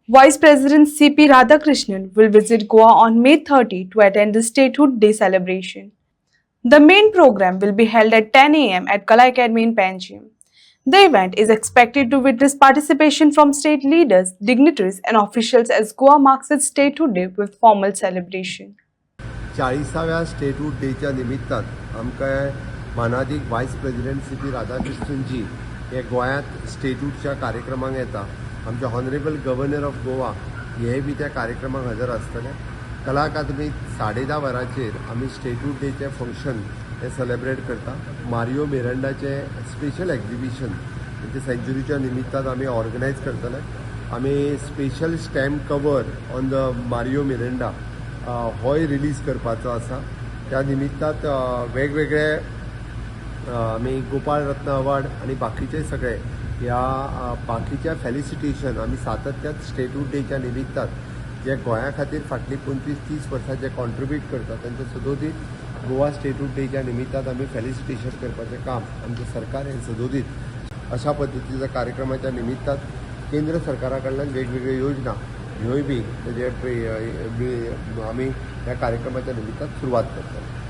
Vice President C.P. Radhakrishnan will visit Goa on May 30 to attend the Statehood Day celebration. The main program will be held at 10 a.m. at Kala Academy in Panjim. The event is expected to witness participation from state leaders, dignitaries, and officials as Goa marks its Statehood Day with formal celebration. 40व्या statehood डेच्या निमित्तान आमकां मानादीक vice president C P. राधाकृष्णनजी हे गोंयांत स्टेटहूडच्या कार्यक्रमाक येता. आमचे हॉनरेबल गव्हर्नर ऑफ गोवा हेय बी त्या कार्यक्रमाक हजर आसतले. कला अकादमीत 10:30 वरांचेर आमी स्टेटहूड डेचे फंक्शन हे सेलेब्रेट करता. मारियो मिरांडाचे स्पेशल एक्झिबिशन म्हणजे सेंच्युरीच्या निमित्तान आमी ऑर्गनायज करतले. आमी special stamp cover on the Mario Miranda होय रिलीज करपाचो आसा. त्या निमित्तान वेगवेगळे आमी गोपाळ रत्न अवॉर्ड आणि बाकीचे सगळे ह्या बाकीच्या फेलिसिटेशन आमी सातत्यान स्टेटहूड डेच्या निमित्तान जे गोंया खातीर फाटली 25-30 वर्सां जे कॉन्ट्रिब्यूट करता तांचे सदोदीत गोवा स्टेटहूड डेच्या निमित्तान आमी फेलिसिटेशन करपाचें काम आमचें सरकार हें सदोदीत अशा पद्दतीच्या कार्यक्रमाच्या निमित्तान केंद्र सरकारा कडल्यान वेगवेगळ्यो योजना ह्योय बी तेजे आमी ह्या कार्यक्रमाच्या निमित्तान सुरवात करतले.